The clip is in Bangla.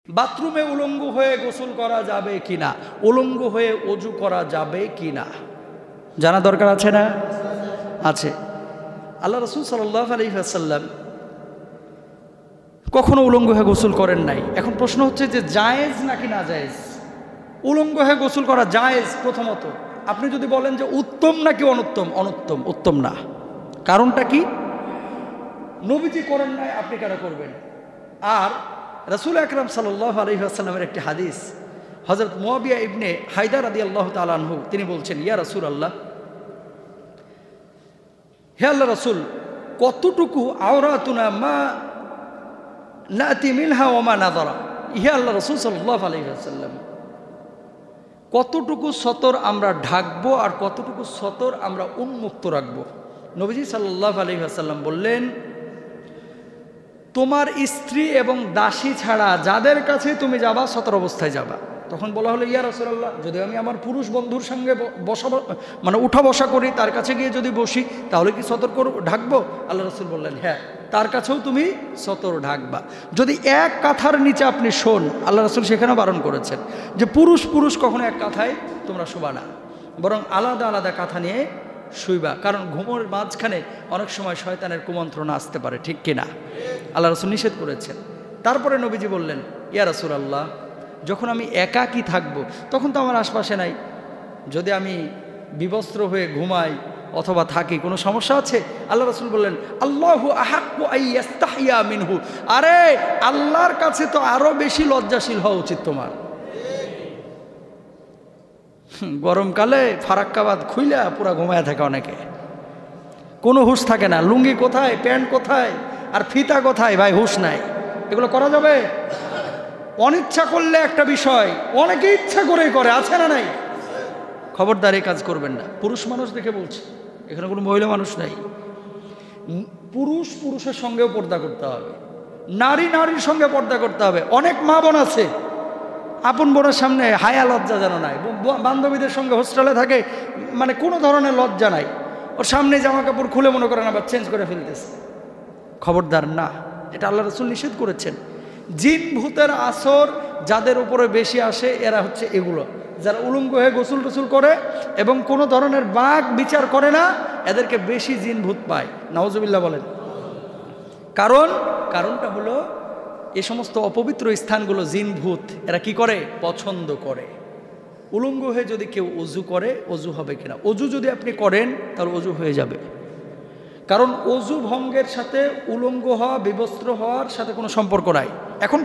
বাথরুমে উলঙ্গ হয়ে গোসল করা যাবে কিনা, উলঙ্গ হয়ে ওযু করা যাবে কিনা জানা দরকার আছে না? আছে। আল্লাহ রাসূল সাল্লাল্লাহু আলাইহি ওয়াসাল্লাম কখনো উলঙ্গ হয়ে গোসল করেন নাই। এখন প্রশ্ন হচ্ছে যে জায়েজ নাকি না জায়েজ? উলঙ্গ হয়ে গোসল করা জায়েজ। প্রথমত আপনি যদি বলেন যে উত্তম নাকি অনুত্তম, অনুত্তম, উত্তম না। কারণটা কি? নবীজি করেন নাই, আপনি কেন করবেন? আর রাসূল আকরাম সাল্লাল্লাহু আলাইহি ওয়াসাল্লামের একটি হাদিস, হযরত মুয়াবিয়া ইবনে হায়দার রাদিয়াল্লাহু তাআলা আনহু তিনি বলছেন, ইয়া রাসূলুল্লাহ, হে আল্লাহ রাসূল, কতটুকু আওরাতুনা মা নাতি মিনহা ওয়া মা নাযারা। হে আল্লাহ রাসূল সাল্লাল্লাহু আলাইহি ওয়াসাল্লাম, কতটুকু সতর আমরা ঢাকবো আর কতটুকু সতর আমরা উন্মুক্ত রাখবো? নবীজি সাল্লাল্লাহু আলাইহি ওয়াসাল্লাম বললেন, তোমার স্ত্রী এবং দাসী ছাড়া যাদের কাছে তুমি যাবা সতর অবস্থায় যাবা। তখন বলা হলো, ইয়া রাসূলুল্লাহ, যদি আমি আমার পুরুষ বন্ধুর সঙ্গে উঠা বসা করি, তার কাছে গিয়ে যদি বসি, তাহলে কি সতর ঢাকবো? আল্লাহ রাসূল বললেন, হ্যাঁ, তার কাছেও তুমি সতর ঢাকবা। যদি এক কাঁথার নিচে আপনি শোন, আল্লাহ রাসূল সেখানেও বারণ করেছেন যে পুরুষ পুরুষ কখনো এক কাঁথায় তোমরা শোবা না, বরং আলাদা আলাদা কাঁথা নিয়ে শুইবা। কারণ ঘুমের মাঝখানে অনেক সময় শয়তানের কুমন্ত্রণা আসতে পারে, ঠিক কিনা? আল্লাহ রাসূল নিষেধ করেছেন। তারপরে নবীজি বললেন, ইয়া রাসূলুল্লাহ, যখন আমি একাকী থাকব তখন তো আমার আশপাশে নাই, যদি আমি বিবস্ত্র হয়ে ঘুমাই অথবা থাকি, কোনো সমস্যা আছে? আল্লাহ রাসূল বললেন, আল্লাহু আহাক্কু আইয়াস্তাহিয়া মিনহু। আরে আল্লাহর কাছে তো আরো বেশি লজ্জাশীল হওয়া উচিত তোমার। গরমকালে ফারাক্কাবাদ খুইলা পুরা ঘুমায় থাকে অনেকে, কোনো হুঁশ থাকে না। লুঙ্গি কোথায়, প্যান্ট কোথায়, আর ফিতা কোথায়, ভাই হুঁশ নাই। এগুলো করা যাবে? অনিচ্ছা করলে একটা বিষয়, অনেকে ইচ্ছা করেই করে, আছে না নাই? খবরদার এই কাজ করবেন না। পুরুষ মানুষ দেখে বলছি, এখানে কোনো মহিলা মানুষ নাই। পুরুষ পুরুষের সঙ্গেও পর্দা করতে হবে, নারী নারীর সঙ্গে পর্দা করতে হবে। অনেক মা বোন আছে আপন বোনের সামনে হায়া লজ্জা যেন নাই, বান্ধবীদের সঙ্গে হোস্টেলে থাকে, মানে কোনো ধরনের লজ্জা নাই, ওর সামনে জামা কাপড় খুলে মনে করেন আবার চেঞ্জ করে ফেলতেছে। খবরদার না, এটা আল্লাহ রাসূল নিষেধ করেছেন। জিন ভূতের আসর যাদের উপরে বেশি আসে এরা হচ্ছে এগুলো, যারা উলঙ্গ হয়ে গোসল টোসল করে এবং কোনো ধরনের বাক বিচার করে না, এদেরকে বেশি জিন ভূত পায়। নাউজুবিল্লাহ বলেন। কারণটা হলো এই সমস্ত অপবিত্র স্থানগুলো জিন ভূত এরা কি করে? পছন্দ করে। উলঙ্গ হয়ে যদি কেউ অজু করে, অজু হবে কিনা? অজু যদি আপনি করেন তাহলে অজু হয়ে যাবে, কারণ অজু ভঙ্গের সাথে উলঙ্গ হওয়া, বিবস্ত্র হওয়ার সাথে কোনো সম্পর্ক নাই। এখন